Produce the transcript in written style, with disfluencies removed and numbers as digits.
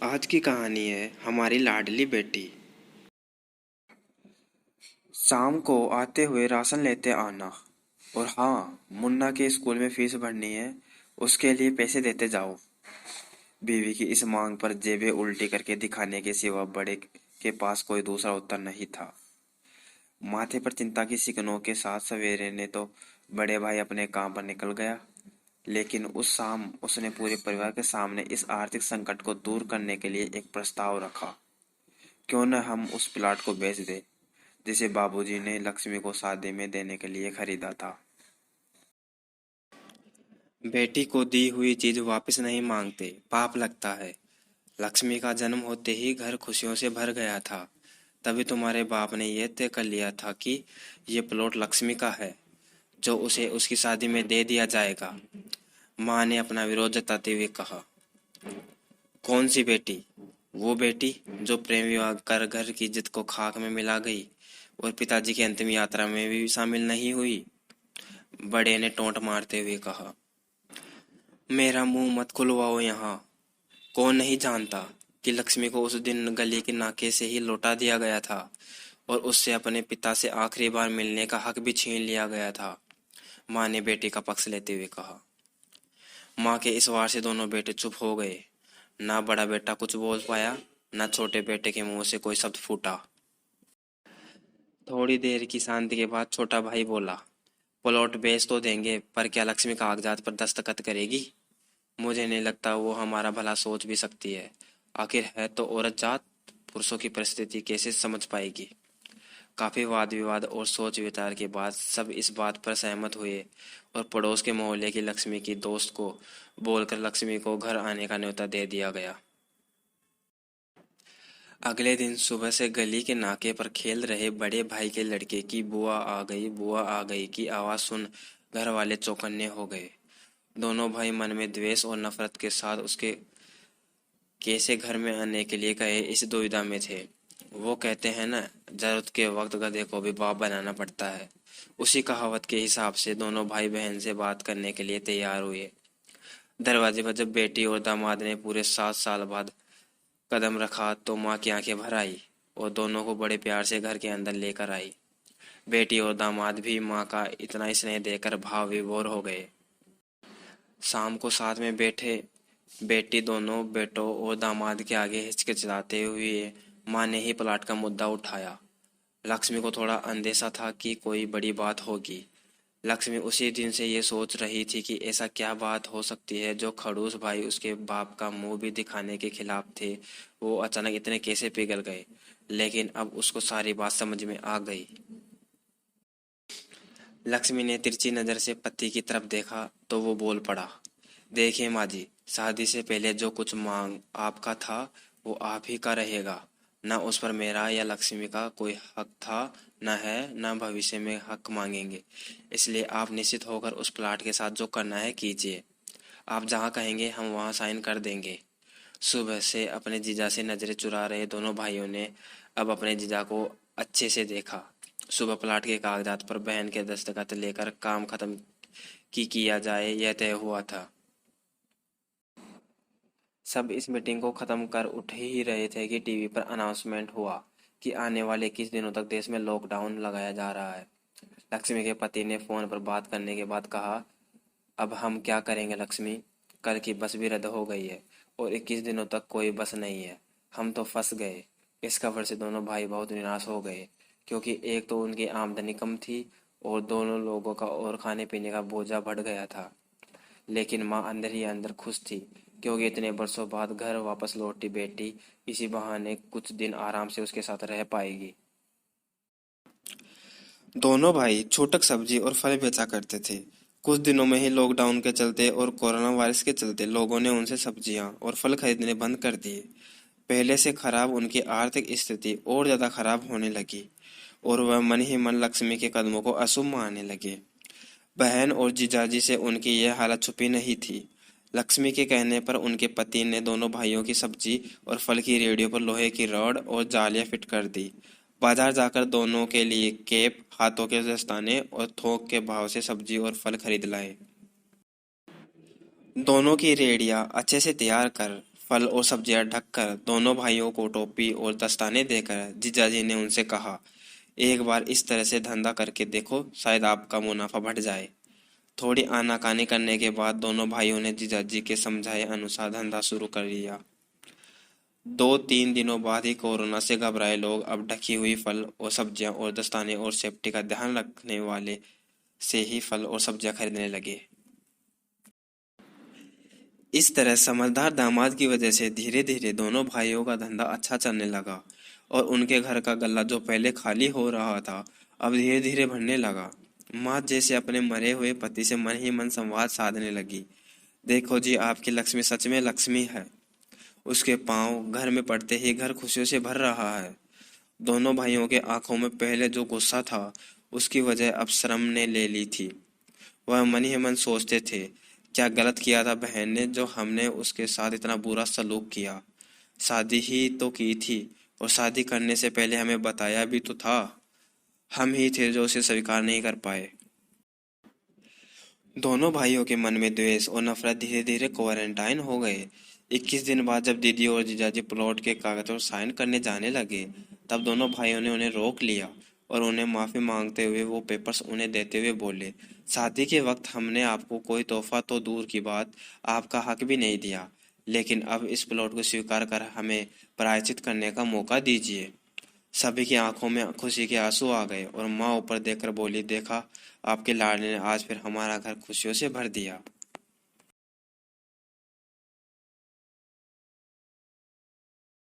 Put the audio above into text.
आज की कहानी है हमारी लाडली बेटी। शाम को आते हुए राशन लेते आना। और हाँ, मुन्ना के स्कूल में फीस भरनी है, उसके लिए पैसे देते जाओ। बीवी की इस मांग पर जेबें उल्टी करके दिखाने के सिवा बड़े के पास कोई दूसरा उत्तर नहीं था। माथे पर चिंता की शिकनों के साथ सवेरे ने तो बड़े भाई अपने काम पर निकल गया। लेकिन उस शाम उसने पूरे परिवार के सामने इस आर्थिक संकट को दूर करने के लिए एक प्रस्ताव रखा। क्यों न हम उस प्लाट को बेच दें जिसे बाबूजी ने लक्ष्मी को शादी में देने के लिए खरीदा था। बेटी को दी हुई चीज वापस नहीं मांगते, पाप लगता है। लक्ष्मी का जन्म होते ही घर खुशियों से भर गया था। तभी तुम्हारे बाप ने यह तय कर लिया था कि ये प्लॉट लक्ष्मी का है, जो उसे उसकी शादी में दे दिया जाएगा। माँ ने अपना विरोध जताते हुए कहा। कौन सी बेटी? वो बेटी जो प्रेम विवाह कर घर की इज्जत को खाक में मिला गई और पिताजी की अंतिम यात्रा में भी शामिल नहीं हुई। बड़े ने टोंट मारते हुए कहा। मेरा मुंह मत खुलवाओ यहाँ। कौन नहीं जानता कि लक्ष्मी को उस दिन गली के नाके से ही लौटा दिया गया था और उससे अपने पिता से आखिरी बार मिलने का हक भी छीन लिया गया था। माँ ने बेटी का पक्ष लेते हुए कहा। माँ के इस वार से दोनों बेटे चुप हो गए। ना बड़ा बेटा कुछ बोल पाया, ना छोटे बेटे के मुंह से कोई शब्द फूटा। थोड़ी देर की शांति के बाद छोटा भाई बोला। प्लॉट बेच तो देंगे, पर क्या लक्ष्मी कागजात पर दस्तखत करेगी? मुझे नहीं लगता वो हमारा भला सोच भी सकती है। आखिर है तो औरत जात, पुरुषों की परिस्थिति कैसे समझ पाएगी? काफी वाद विवाद और सोच विचार के बाद सब इस बात पर सहमत हुए और पड़ोस के मोहल्ले की लक्ष्मी की दोस्त को बोलकर लक्ष्मी को घर आने का न्योता दे दिया गया। अगले दिन सुबह से गली के नाके पर खेल रहे बड़े भाई के लड़के की बुआ आ गई की आवाज सुन घर वाले चौकन्ने हो गए। दोनों भाई मन में द्वेष और नफरत के साथ उसके कैसे घर में आने के लिए कहे इस दुविधा में थे। वो कहते हैं ना, जरूरत के वक्त गधे को भी बाप बनाना पड़ता है। उसी कहावत के हिसाब से दोनों भाई बहन से बात करने के लिए तैयार हुए। दरवाजे पर जब बेटी और दामाद ने पूरे 7 साल बाद कदम रखा तो माँ की आंखें भर आई और दोनों को बड़े प्यार से घर के अंदर लेकर आई। बेटी और दामाद भी माँ का इतना स्नेह देकर भाव विभोर हो गए। शाम को साथ में बैठे बेटी दोनों बेटों और दामाद के आगे हिचकिचाते हुए माँ ने ही प्लाट का मुद्दा उठाया। लक्ष्मी को थोड़ा अंदेशा था कि कोई बड़ी बात होगी। लक्ष्मी उसी दिन से ये सोच रही थी कि ऐसा क्या बात हो सकती है जो खड़ूस भाई उसके बाप का मुंह भी दिखाने के खिलाफ थे, वो अचानक इतने कैसे पिघल गए। लेकिन अब उसको सारी बात समझ में आ गई। लक्ष्मी ने तिरछी नजर से पति की तरफ देखा तो वो बोल पड़ा। देखिए माँ जी, शादी से पहले जो कुछ मांग आपका था वो आप ही का रहेगा। न उस पर मेरा या लक्ष्मी का कोई हक था, न है, न भविष्य में हक मांगेंगे। इसलिए आप निश्चित होकर उस प्लाट के साथ जो करना है कीजिए। आप जहाँ कहेंगे हम वहाँ साइन कर देंगे। सुबह से अपने जीजा से नजरें चुरा रहे दोनों भाइयों ने अब अपने जीजा को अच्छे से देखा। सुबह प्लाट के कागजात पर बहन के दस्तखत लेकर काम खत्म की किया जाए यह तय हुआ था। सब इस मीटिंग को खत्म कर उठ ही रहे थे कि टीवी पर अनाउंसमेंट हुआ कि आने वाले कुछ दिनों तक देश में लॉकडाउन लगाया जा रहा है। लक्ष्मी के पति ने फोन पर बात करने के बाद कहा। अब हम क्या करेंगे लक्ष्मी? कल की बस भी रद्द हो गई है और 21 दिनों तक कोई बस नहीं है। हम तो फंस गए। इस खबर से दोनों भाई बहुत निराश हो गए, क्योंकि एक तो उनकी आमदनी कम थी और दोनों लोगों का और खाने पीने का बोझा बढ़ गया था। लेकिन माँ अंदर ही अंदर खुश थी, क्योंकि इतने बरसों बाद घर वापस लौटी बेटी इसी बहाने कुछ दिन आराम से उसके साथ रह पाएगी। दोनों भाई छूटक सब्जी और फल बेचा करते थे। कुछ दिनों में ही लॉकडाउन के चलते और कोरोना वायरस के चलते लोगों ने उनसे सब्जियां और फल खरीदने बंद कर दिए। पहले से खराब उनकी आर्थिक स्थिति और ज्यादा खराब होने लगी और वह मन ही मन लक्ष्मी के कदमों को अशुभ मानने लगे। बहन और जीजाजी से उनकी यह हालत छुपी नहीं थी। लक्ष्मी के कहने पर उनके पति ने दोनों भाइयों की सब्जी और फल की रेहड़ियों पर लोहे की रॉड और जालियां फिट कर दी। बाजार जाकर दोनों के लिए केप, हाथों के दस्ताने और थोक के भाव से सब्जी और फल खरीद लाए। दोनों की रेहड़ियां अच्छे से तैयार कर फल और सब्जियां ढककर दोनों भाइयों को टोपी और दस्ताने देकर जीजाजी ने उनसे कहा, एक बार इस तरह से धंधा करके देखो, शायद आपका मुनाफा बढ़ जाए। थोड़ी आनाकानी करने के बाद दोनों भाइयों ने जीजाजी के समझाए अनुसार धंधा शुरू कर लिया। 2-3 दिनों बाद ही कोरोना से घबराए लोग अब ढकी हुई फल और सब्जियां और दस्ताने और सेफ्टी का ध्यान रखने वाले से ही फल और सब्जियां खरीदने लगे। इस तरह समझदार दामाद की वजह से धीरे धीरे दोनों भाइयों का धंधा अच्छा चलने लगा और उनके घर का गल्ला जो पहले खाली हो रहा था अब धीरे धीरे भरने लगा। माँ जैसे अपने मरे हुए पति से मन ही मन संवाद साधने लगी। देखो जी, आपकी लक्ष्मी सच में लक्ष्मी है। उसके पांव घर में पड़ते ही घर खुशियों से भर रहा है। दोनों भाइयों के आंखों में पहले जो गुस्सा था उसकी वजह अब शर्म ने ले ली थी। वह मन ही मन सोचते थे, क्या गलत किया था बहन ने जो हमने उसके साथ इतना बुरा सलूक किया। शादी ही तो की थी और शादी करने से पहले हमें बताया भी तो था। हम ही थे जो उसे स्वीकार नहीं कर पाए। दोनों भाइयों के मन में द्वेष और नफरत धीरे धीरे क्वारंटाइन हो गए। 21 दिन बाद जब दीदी और जीजाजी प्लॉट के कागज पर साइन करने जाने लगे तब दोनों भाइयों ने उन्हें रोक लिया और उन्हें माफी मांगते हुए वो पेपर्स उन्हें देते हुए बोले, शादी के वक्त हमने आपको कोई तोहफा तो दूर की बात आपका हक भी नहीं दिया, लेकिन अब इस प्लॉट को स्वीकार कर हमें प्रायश्चित करने का मौका दीजिए। सभी की आंखों में खुशी के आंसू आ गए और माँ ऊपर देखकर बोली, देखा, आपके लाडले ने आज फिर हमारा घर खुशियों से भर दिया।